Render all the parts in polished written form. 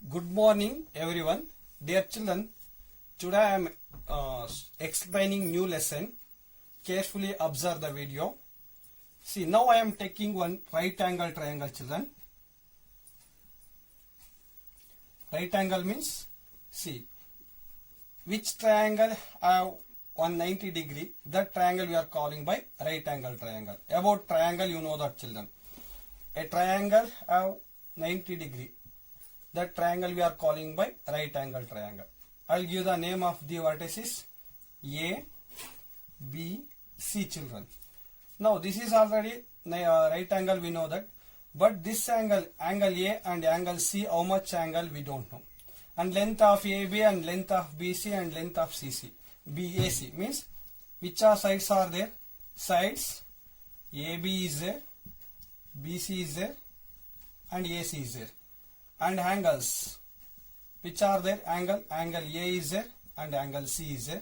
Good morning, everyone. Dear children, today I am explaining new lesson. Carefully observe the video. See, now I am taking one right angle triangle, children. Right angle means, see, which triangle have 190 degree, that triangle we are calling by right angle triangle. About triangle, you know that, children. A triangle have 90 degree. That triangle we are calling by right angle triangle. I will give the name of the vertices A, B, C, children. Now this is already right angle, we know that. But this angle A and angle C, how much angle we don't know. And length of AB and length of BC and length of CC. BAC means which are sides are there? Sides AB is there, BC is there and AC is there. And angles, which are there? Angle A is there and angle C is there,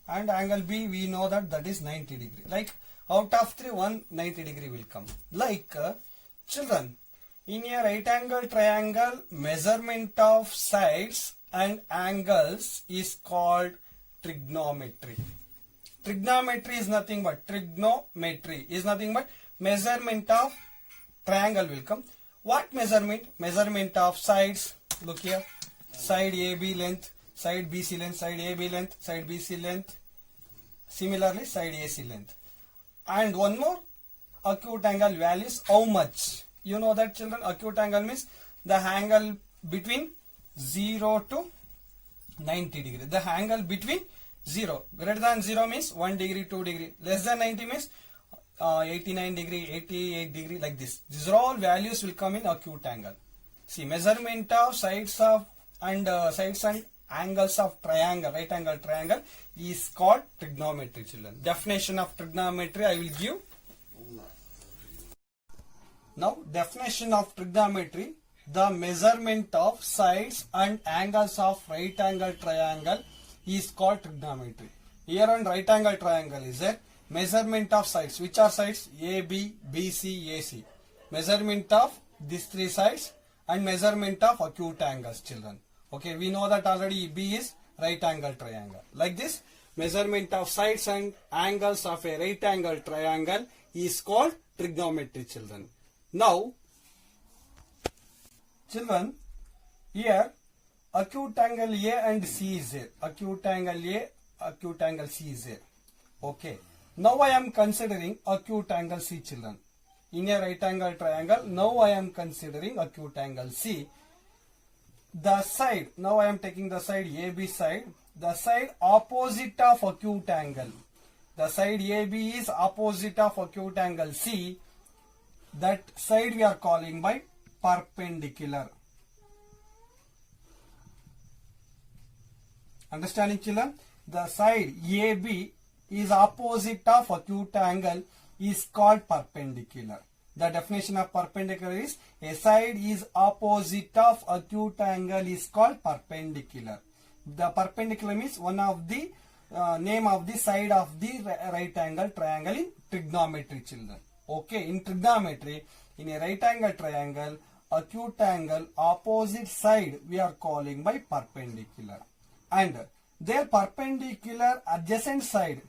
and angle B we know that is 90 degree. Like out of 3, 190 degree will come. Like children, in a right angle triangle, measurement of sides and angles is called trigonometry. Trigonometry is nothing but measurement of triangle will come. What measurement? Measurement of sides. Look here. Side AB length, side BC length, side AB length, side BC length. Similarly, side AC length. And one more, acute angle values. How much? You know that, children. Acute angle means the angle between 0 to 90 degree. The angle between 0. Greater than 0 means 1 degree, 2 degree. Less than 90 means 89 degree, 88 degree, like this. These are all values will come in acute angle. See, measurement of sides and angles of triangle, right angle triangle is called trigonometry, children. Definition of trigonometry I will give. Now, definition of trigonometry: the measurement of sides and angles of right angle triangle is called trigonometry. Here on right angle triangle is there measurement of sides. Which are sides? AB, BC, AC. Measurement of these 3 sides and measurement of acute angles, children. Okay, we know that already. B is right angle triangle. Like this, measurement of sides and angles of a right angle triangle is called trigonometry, children. Now, children, here acute angle A and C is there. Acute angle A, acute angle C is there. Okay. Now I am considering acute angle C, children. In a right angle triangle, now I am considering acute angle C. The side, now I am taking the side AB side. The side opposite of acute angle. The side AB is opposite of acute angle C. That side we are calling by perpendicular. Understanding, children? The side AB is opposite of acute angle is called perpendicular. The definition of perpendicular is a side is opposite of acute angle is called perpendicular. The perpendicular means one of the name of the side of the right angle triangle in trigonometry, children. Okay, in trigonometry, in a right angle triangle, acute angle opposite side we are calling by perpendicular, and their perpendicular adjacent side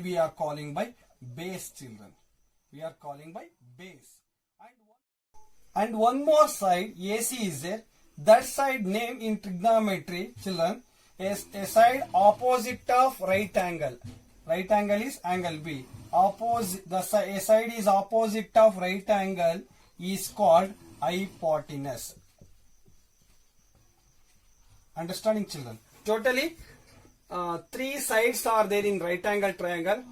we are calling by base, children. We are calling by base. And one more side AC is there. That side name in trigonometry, children, is a side opposite of right angle. Right angle is angle B. A side is opposite of right angle is called hypotenuse. Understanding, children? Totally 3 sides are there in right angle triangle.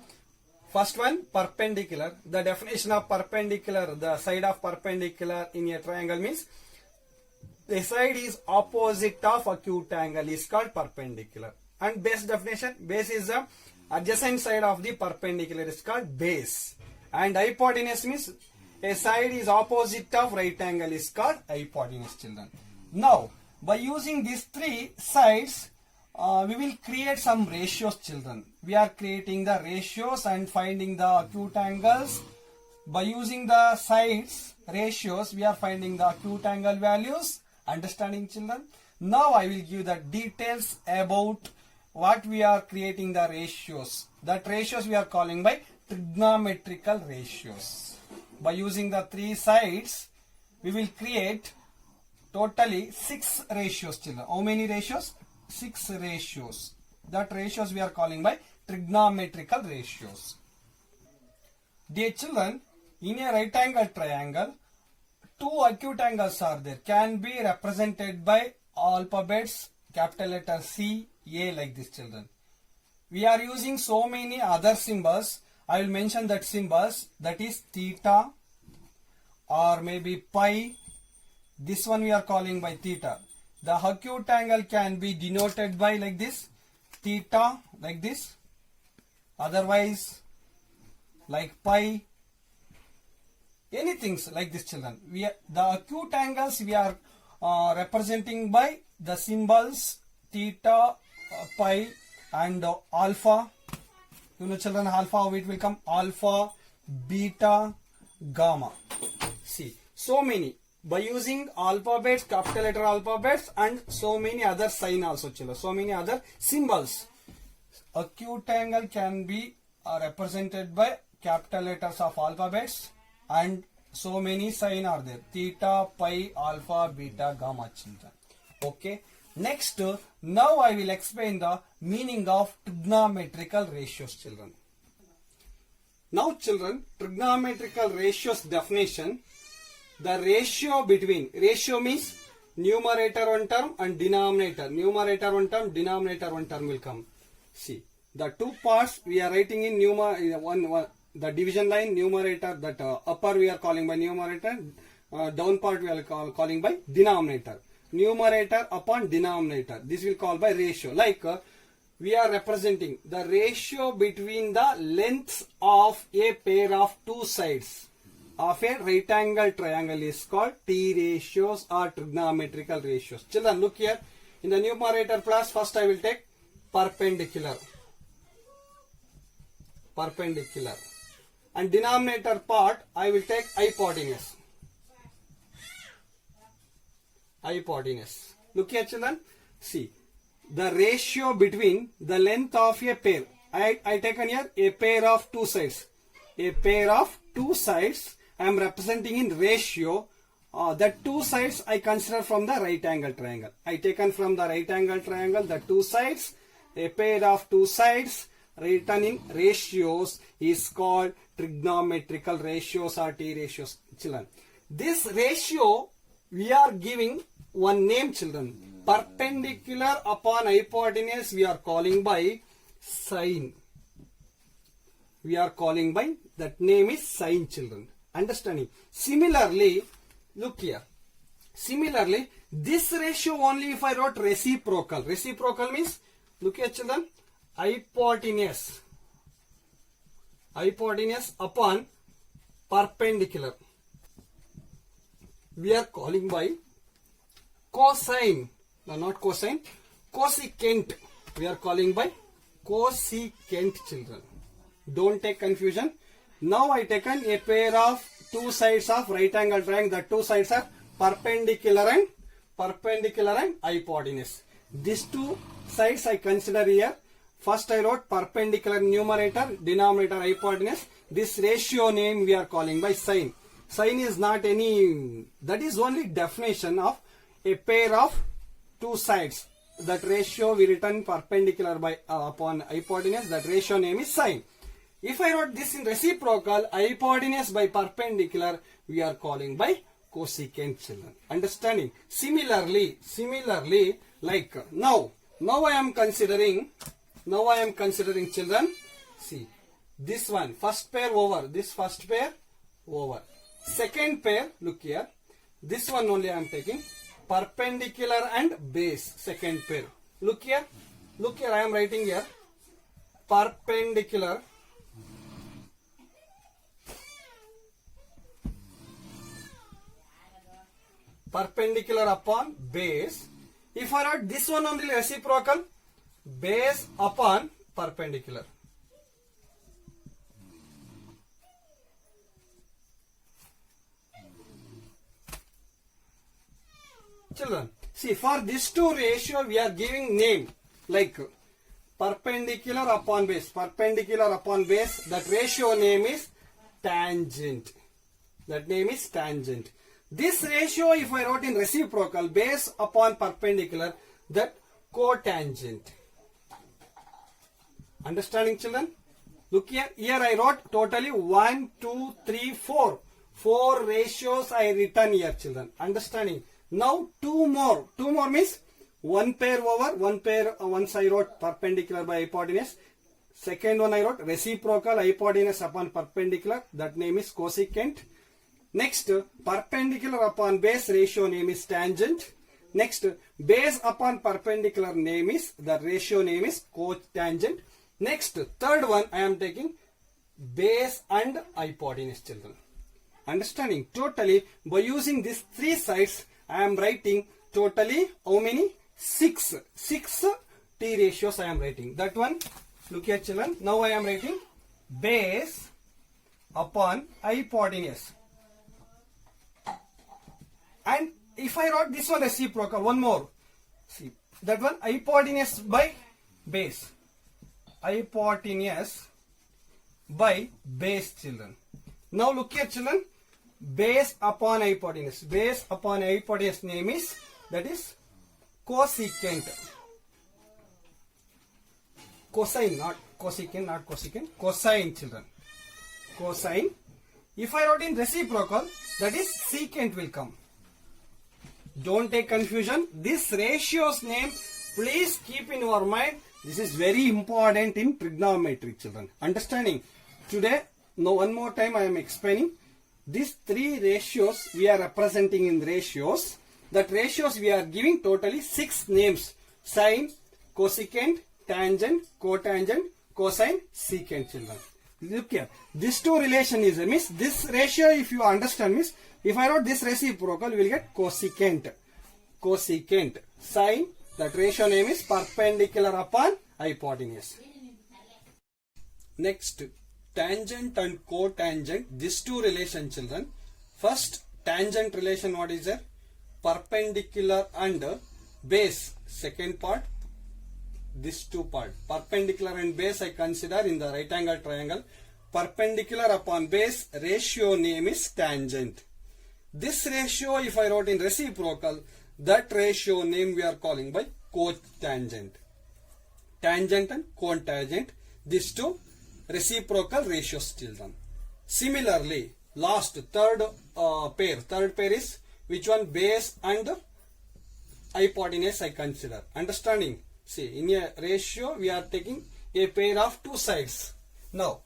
First one, perpendicular. The definition of perpendicular, the side of perpendicular in a triangle means the side is opposite of acute angle is called perpendicular. And base definition, base is the adjacent side of the perpendicular is called base. And hypotenuse means a side is opposite of right angle is called hypotenuse, children. Now, by using these 3 sides, we will create some ratios, children. We are creating the ratios and finding the acute angles. By using the sides ratios, we are finding the acute angle values Understanding, children? Now I will give the details about what we are creating the ratios. That ratios we are calling by trigonometrical ratios. By using the three sides, we will create totally 6 ratios, children. How many ratios? 6 ratios. That ratios we are calling by trigonometrical ratios. Dear children, in a right angle triangle, 2 acute angles are there. Can be represented by alphabets, capital letter C, A, like this, children. We are using so many other symbols. I will mention that symbols, that is theta or maybe pi. This one we are calling by theta. The acute angle can be denoted by like this, theta, like this. Otherwise, like pi, anything like this, children. The acute angles we are representing by the symbols theta, pi and alpha. You know, children, alpha, how it will come? Alpha, beta, gamma. See, so many. By using alphabets, capital letter alphabets and so many other sign also, children. So many other symbols. Acute angle can be represented by capital letters of alphabets and so many sign are there. Theta, pi, alpha, beta, gamma, children. Okay. Next, now I will explain the meaning of trigonometrical ratios, children. Now, children, trigonometrical ratios definition. The ratio between, ratio means numerator one term and denominator. Numerator one term, denominator one term will come. See, the two parts we are writing in the division line, numerator, that upper we are calling by numerator, down part we are calling by denominator. Numerator upon denominator. This will call by ratio. Like we are representing the ratio between the lengths of a pair of two sides of a right angle triangle is called T ratios or trigonometrical ratios. Children, look here. In the numerator class, first I will take perpendicular. Perpendicular. And denominator part, I will take hypotenuse. Hypotenuse. Look here, children. See, the ratio between the length of a pair. I taken here a pair of two sides. A pair of two sides I am representing in ratio. The two sides I consider from the right angle triangle. I taken from the right angle triangle the two sides. A pair of two sides written in ratios is called trigonometrical ratios or T ratios, children. This ratio we are giving one name, children. Perpendicular upon hypotenuse we are calling by sine. We are calling by, that name is sine, children. Understanding? Similarly, look here. Similarly, this ratio only if I wrote reciprocal. Reciprocal means, look here, children. Hypotenuse. Hypotenuse upon perpendicular. We are calling by cosine. No, not cosine. Cosecant. We are calling by cosecant, children. Don't take confusion. Now I taken a pair of two sides of right angle triangle. The two sides are perpendicular and hypotenuse. These two sides I consider here. First I wrote perpendicular numerator, denominator hypotenuse. This ratio name we are calling by sine. Sine is not any, that is only definition of a pair of two sides. That ratio we written perpendicular by upon hypotenuse. That ratio name is sine. If I wrote this in reciprocal, hypotenuse by perpendicular, we are calling by cosecant, children. Understanding? Similarly, like now I am considering, children, see, this one, first pair over, this first pair over. Second pair, look here, this one only I am taking, perpendicular and base, second pair. Look here, I am writing here, perpendicular, upon base. If I write this one only reciprocal, base upon perpendicular. Children, see, for this two ratio we are giving name like perpendicular upon base. Perpendicular upon base, that ratio name is tangent. That name is tangent. This ratio, if I wrote in reciprocal, base upon perpendicular, that cotangent. Understanding, children? Look here. Here I wrote totally 1, 2, 3, 4. 4 ratios I written here, children. Understanding? Now two more. Two more means one pair over one pair. Once I wrote perpendicular by hypotenuse. Second one I wrote reciprocal hypotenuse upon perpendicular. That name is cosecant. Next, perpendicular upon base ratio name is tangent. Next, base upon perpendicular name is, the ratio name is cotangent. Next, third one I am taking base and hypotenuse, children. Understanding? Totally, by using these three sides, I am writing totally how many? 6. 6 T ratios I am writing. That one, look here, children. Now I am writing base upon hypotenuse. And if I wrote this one reciprocal, one more. See, that one hypotenuse by base. Hypotenuse by base, children. Now look here, children. Base upon hypotenuse. Base upon hypotenuse name is, that is cosecant. Cosine, not cosecant, not cosecant. Cosine, children. Cosine. If I wrote in reciprocal, that is secant will come. Don't take confusion. This ratio's name, please keep in your mind. This is very important in trigonometry, children. Understanding? Today, now one more time I am explaining. These three ratios we are representing in ratios. That ratios we are giving totally 6 names. Sine, cosecant, tangent, cotangent, cosine, secant, children. Look here. These two relation is, means this ratio, if you understand, means if I wrote this reciprocal, we will get cosecant. Cosecant. Sine, that ratio name is perpendicular upon hypotenuse. Next, tangent and cotangent. These two relation, children. First, tangent relation, what is there? Perpendicular and base. Second part, this two part. Perpendicular and base I consider in the right angle triangle. Perpendicular upon base, ratio name is tangent. This ratio, if I wrote in reciprocal, that ratio name we are calling by cotangent. Tangent and cotangent, these two reciprocal ratios, children. Similarly, last third pair is which one? Base and hypotenuse I consider. Understanding? See, in a ratio we are taking a pair of two sides. Now,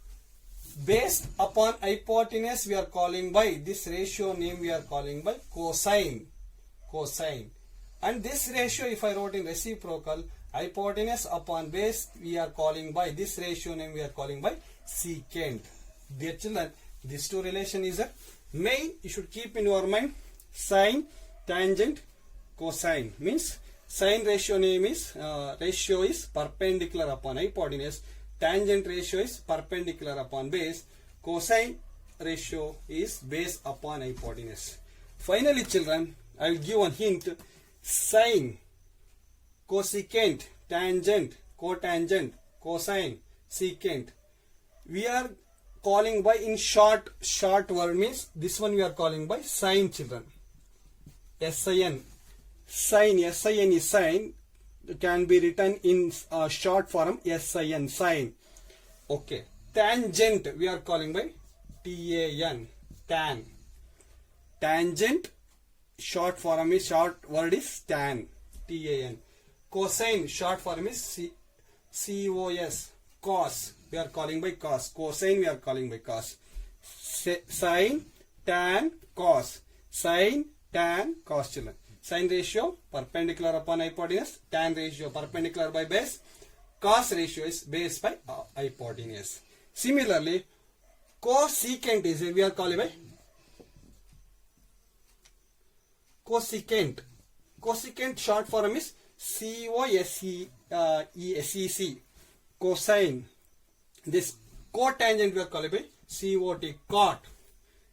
base upon hypotenuse we are calling by, this ratio name we are calling by cosine. Cosine. And this ratio, if I wrote in reciprocal, hypotenuse upon base we are calling by, this ratio name we are calling by secant. Dear children, these two relation is a main, you should keep in your mind. Sine, tangent, cosine means sine ratio name is ratio is perpendicular upon hypotenuse. Tangent ratio is perpendicular upon base. Cosine ratio is base upon hypotenuse. Finally, children, I will give one hint. Sine, cosecant, tangent, cotangent, cosine, secant. We are calling by in short word means this one we are calling by sine, children. SIN. Sine, SIN is sine. Can be written in short form SIN, sine. Okay. Tangent we are calling by TAN, tan. Tangent, short form is, short word is tan, TAN. Cosine, short form is COS, cos. We are calling by cos. Cosine we are calling by cos. Sine, tan, cos. Sine, tan, cos, children. Sine ratio perpendicular upon hypotenuse, tan ratio perpendicular by base, cos ratio is base by hypotenuse. Similarly, cosecant is, we are calling by cosecant. Cosecant short form is COSEC, cosine. This cotangent we are calling by COT, cot.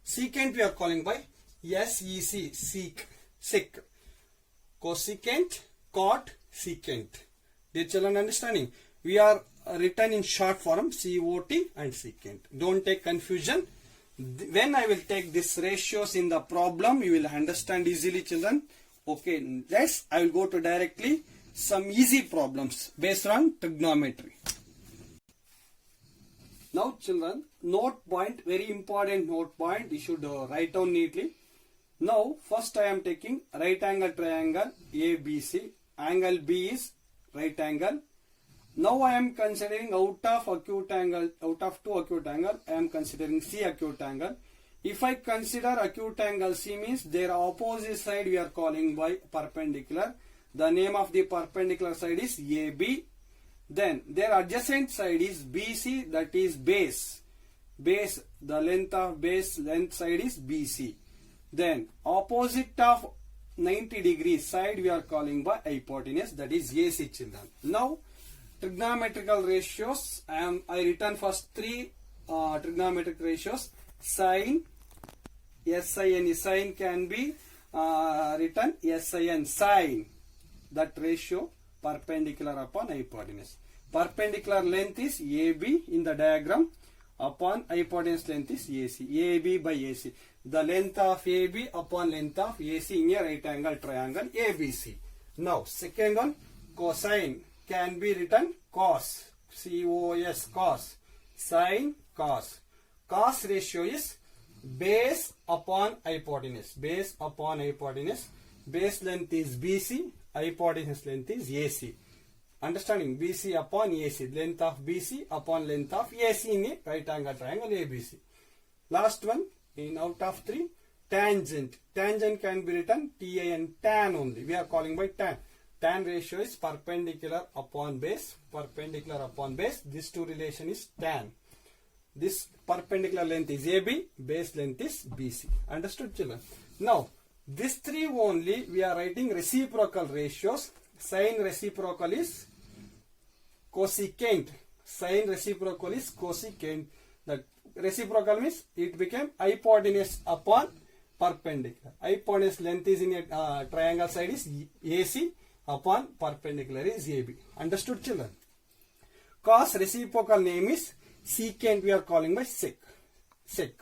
Secant we are calling by SEC, sec. cosecant, cot, secant. Dear children, understanding? We are written in short form COT and secant. Don't take confusion. When I will take these ratios in the problem, you will understand easily, children. Okay, next I will go to directly some easy problems based on trigonometry. Now children, note point, very important note point, you should write down neatly. Now first I am taking right angle triangle ABC, angle B is right angle. Now I am considering out of two acute angle, I am considering C acute angle. If I consider acute angle C means their opposite side we are calling by perpendicular. The name of the perpendicular side is AB. Then their adjacent side is BC, that is base. Base, the length of base length side is BC. Then opposite of 90 degrees side we are calling by hypotenuse, that is AC, children. Now trigonometrical ratios, I written first three trigonometric ratios. Sine, SIN, sine can be written SIN, sine. That ratio perpendicular upon hypotenuse. Perpendicular length is AB in the diagram, upon hypotenuse length is AC. AB by AC. The length of AB upon length of AC in a right angle triangle ABC. Now second one, cosine can be written cos. COS, cos. Sine, cos. Cos ratio is base upon hypotenuse. Base upon hypotenuse. Base length is BC. Hypotenuse length is AC. Understanding? BC upon AC. Length of BC upon length of AC in a right angle triangle ABC. Last one, in out of three, tangent. Tangent can be written TAN, tan only. We are calling by tan. Tan ratio is perpendicular upon base. Perpendicular upon base. This two relation is tan. This perpendicular length is AB. Base length is BC. Understood, children? Now, these three only we are writing reciprocal ratios. Sine reciprocal is cosecant. Sine reciprocal is cosecant. The reciprocal means it became hypotenuse upon perpendicular. Hypotenuse length is in a triangle side is AC, upon perpendicular is AB. Understood, children? Cos reciprocal name is secant, we are calling by sec. Sec.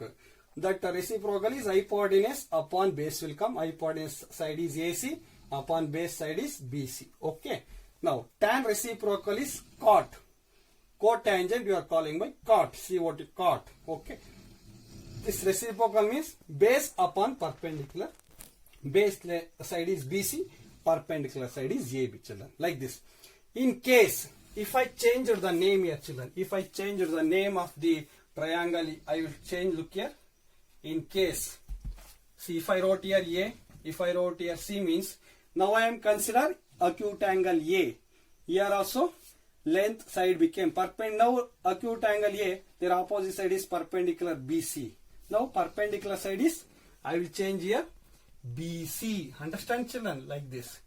That reciprocal is hypotenuse upon base will come. Hypotenuse side is AC, upon base side is BC. Okay. Now tan reciprocal is cot. Cotangent we are calling by cot. COT, cot. Okay. This reciprocal means base upon perpendicular. Base side is BC, perpendicular side is AB, children. Like this. In case if I change the name here, children, if I change the name of the triangle, I will change. Look here. In case, see, if I wrote here A, if I wrote here C means, now I am consider acute angle A. Here also length side became perpendicular. Now acute angle A, their opposite side is perpendicular BC. Now perpendicular side is, I will change here BC. Understand, children? Like this.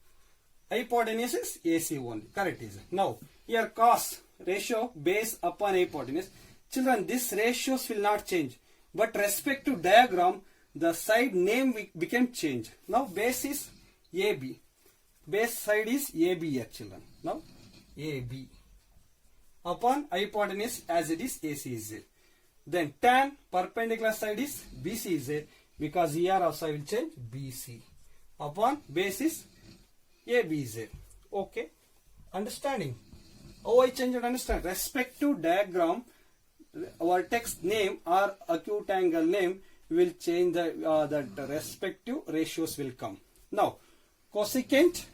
Hypotenuse is AC only. Correct is it? Now here cos ratio base upon hypotenuse. Children, these ratios will not change. But respect to diagram, the side name became changed. Now base is AB. Base side is AB here, children. Now AB. Upon hypotenuse as it is AC is there. Then tan perpendicular side is BC is there. Because here also I will change BC. Upon base is AB is there. Okay. Understanding? Oh, I changed it. Understand? Respect to diagram, our text name or acute angle name will change the respective ratios will come. Now, cosecant,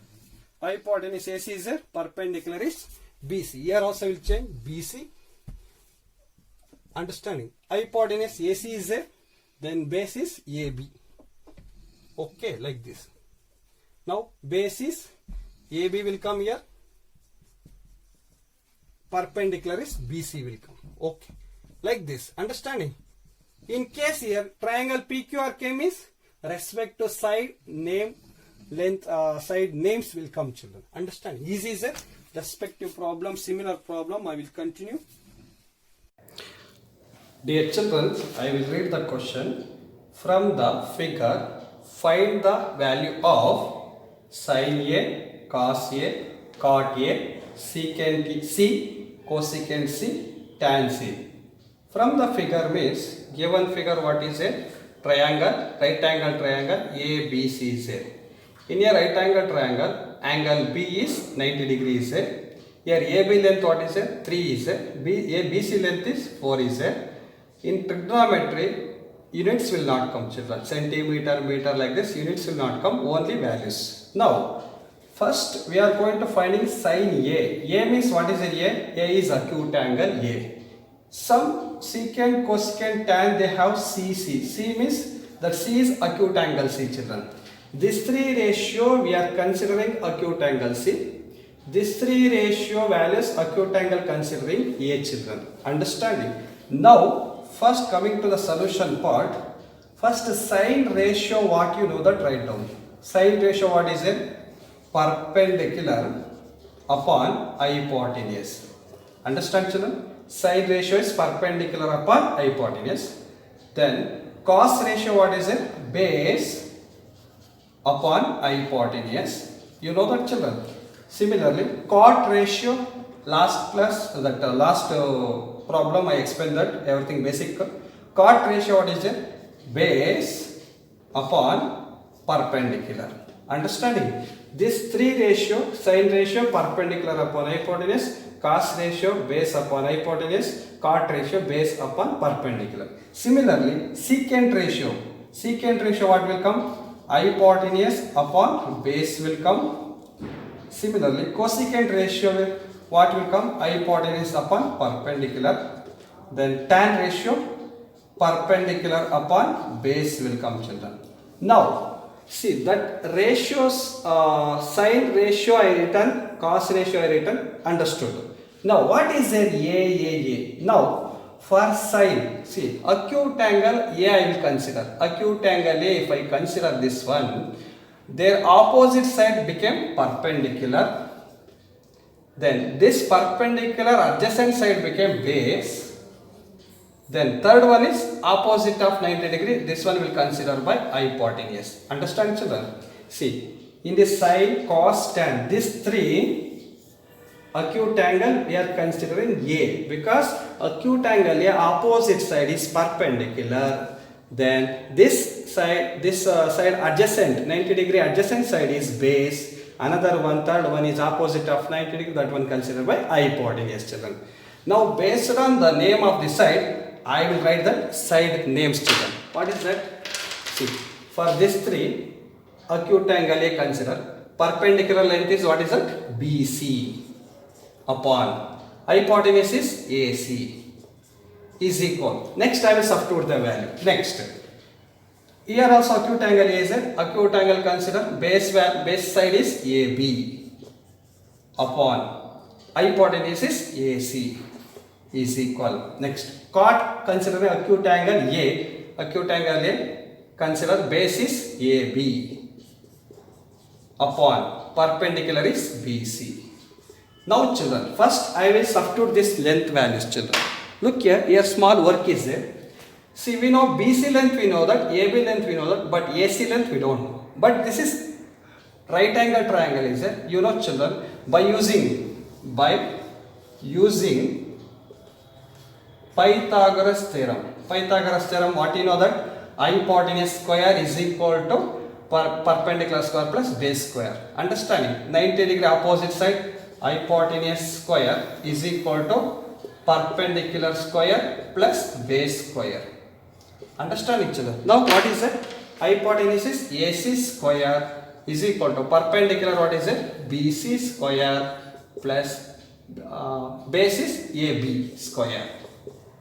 hypotenuse AC is there, perpendicular is BC. Here also will change BC. Understanding? Hypotenuse AC is there, then base is AB. Okay, like this. Now, base is AB will come here, perpendicular is BC will come. Okay. Like this. Understanding? In case here triangle PQRK means respect to side name length side names will come, children. Understand? Easy is it? Respective problem, similar problem I will continue. Dear children, I will read the question. From the figure, find the value of sin A, cos A, cot A, secant C, cosecant C, tan C. From the figure means, given figure what is a triangle, right angle triangle ABC is there. In a right angle triangle, angle B is 90 degrees is there. Here AB length what is there? 3 is there. BC length is 4 is there. In trigonometry, units will not come, children. Centimeter, meter, like this, units will not come, only values. Now, first we are going to finding sin A. A means what is A? A is acute angle A. Some secant, cosecant, tan, they have CC. C means that C is acute angle C, children. This 3 ratio we are considering acute angle C. This 3 ratio values acute angle considering A, children. Understanding? Now, first coming to the solution part. First sin ratio, what you know that, write down. Sin ratio what is it? Perpendicular upon hypotenuse. Understand, children? Sin ratio is perpendicular upon hypotenuse. Then cos ratio what is it? Base upon hypotenuse. You know that, children? Similarly, cot ratio, last problem I explained that, everything basic. Cot ratio what is it? Base upon perpendicular. Understanding? This 3 ratio, sin ratio perpendicular upon hypotenuse, cos ratio base upon hypotenuse, cot ratio base upon perpendicular. Similarly, secant ratio what will come? Hypotenuse upon base will come. Similarly, cosecant ratio what will come? Hypotenuse upon perpendicular. Then tan ratio perpendicular upon base will come, children. Now, see that ratios, sin ratio I written, cos ratio I written, understood. Now, what is their A? Now, for sin, see, acute angle A I will consider. Acute angle A, if I consider this one, their opposite side became perpendicular. Then this perpendicular adjacent side became base. Then third one is opposite of 90 degree. This one will consider by hypotenuse. Understand, children? See, in this sin, cos, tan, these 3 acute angle we are considering A, because acute angle A opposite side is perpendicular. Then this side adjacent 90 degree adjacent side is base. Another one, third one is opposite of 90 degree, that one considered by hypotenuse, children. Now based on the name of the side, I will write the side names, children. What is that? See, for this 3 acute angle A consider, perpendicular length is what is that? BC upon hypotenuse is AC is equal. Next I will substitute the value. Next, here also acute angle A is a acute angle consider, base side is AB upon hypotenuse is AC is equal. Next, cot consider acute angle A consider base is AB upon perpendicular is BC. Now, children, first I will substitute this length values, children. Look here small work is there. See, we know BC length, we know that, AB length we know that, but AC length we don't know. But this is right angle triangle is there. You know, children, by using Pythagoras theorem. Pythagoras theorem, what you know that? Hypotenuse square is equal to perpendicular square plus base square. Understanding? 90 degree opposite side, hypotenuse square is equal to perpendicular square plus base square. Understand each other? Now what is it? Hypotenuse is AC square is equal to perpendicular, what is it? BC square plus base is AB square.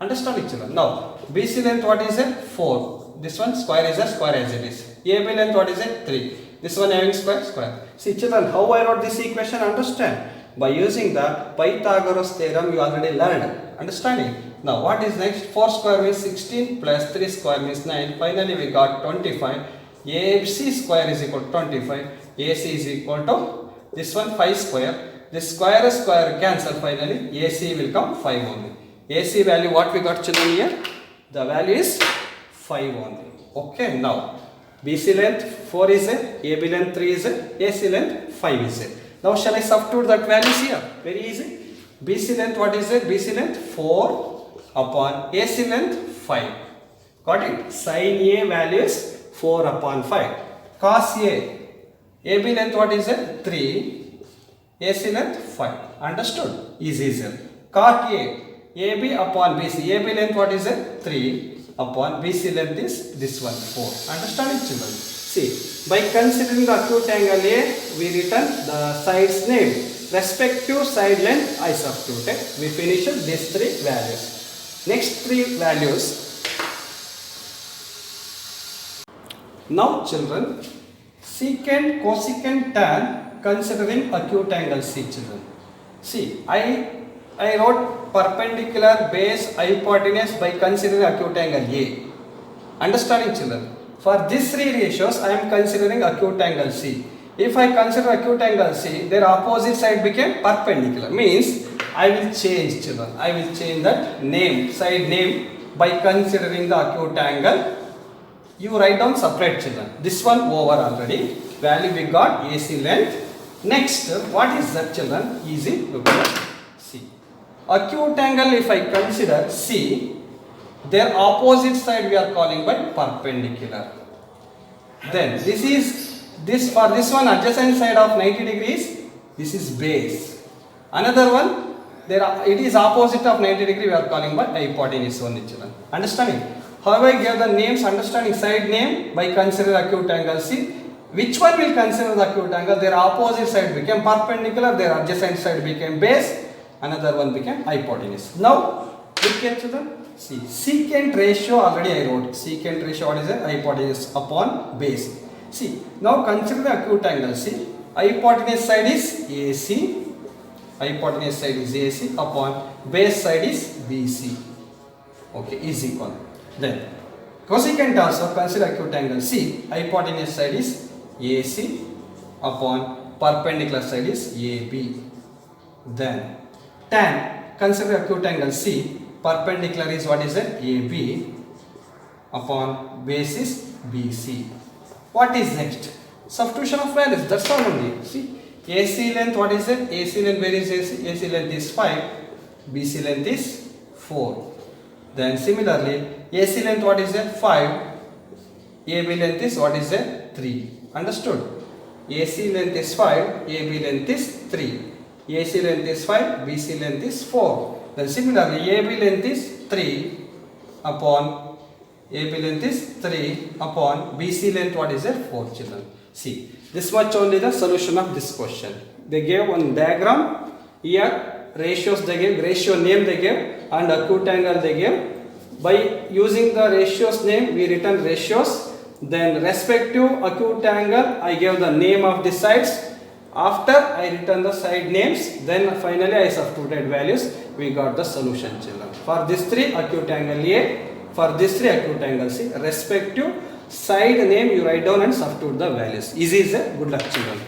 Understand each other? Now BC length what is it? 4. This one square is a square as it is. AB length what is it? 3. This one having square. See, children, how I wrote this equation? Understand? By using the Pythagoras theorem you already learned. Understanding? Now what is next? 4 square means 16 plus 3 square means 9. Finally we got 25. AC square is equal to 25. AC is equal to this one 5 square. This square cancel, finally AC will come 5 only. AC value what we got, children, here? The value is 5 only. Okay, now BC length 4 is a, AB length 3 is a, AC length 5 is a. Now shall I substitute that values here? Very easy. BC length what is it? BC length 4 upon AC length 5. Got it? Sin A value is 4 upon 5. Cos A. AB length what is it? 3. AC length 5. Understood? Easy. Cot A. AB upon BC. AB length what is it? 3 upon BC length is this one 4. Understand it, children? See, by considering the acute angle A, we return the side's name. Respective side length I substituted. We finish these 3 values. Next 3 values. Now children, secant, cosecant, tan considering acute angle C, children. See, I wrote perpendicular, base, hypotenuse by considering acute angle A. Understanding, children? For these 3 ratios, I am considering acute angle C. If I consider acute angle C, their opposite side became perpendicular. Means, I will change, children. I will change that name, side name by considering the acute angle. You write down separate, children. This one over already. Value we got AC length. Next, what is that, children? Easy. Look at that. C. Acute angle, if I consider C, their opposite side we are calling by perpendicular. Then for this one adjacent side of 90 degrees, this is base. Another one, it is opposite of 90 degree, we are calling by hypotenuse only, children. Understanding? However, I gave the names, understanding side name by considering acute angle C. Which one will consider the acute angle? Their opposite side became perpendicular, their adjacent side became base, another one became hypotenuse. Now, look here, children. See, secant ratio already I wrote. Secant ratio, what is it? Hypotenuse upon base. See, now consider the acute angle C. Hypotenuse side is AC. Hypotenuse side is AC upon base side is BC. Okay, is equal. Then, cosecant also consider acute angle C. Hypotenuse side is AC upon perpendicular side is AB. Then, tan consider acute angle C. Perpendicular is what is it? AB upon base is BC. What is next? Substitution of values. That's all only. See, AC length, what is it? AC length, where is AC? AC length is 5. BC length is 4. Then similarly, AC length, what is it? 5. AB length is what is it? 3. Understood? AC length is 5. AB length is 3. AC length is 5. BC length is 4. Then similarly, AB length is 3 upon BC length, what is it? 4, children. See, this much only the solution of this question. They gave one diagram. Here, ratios they gave, ratio name they gave, and acute angle they gave. By using the ratios name, we return ratios. Then respective acute angle, I gave the name of the sides. After I return the side names, then finally I substituted values. We got the solution, children. For this 3 acute angle A, for this 3 acute angle C, respective side name you write down and substitute the values. Easy is a good luck, children.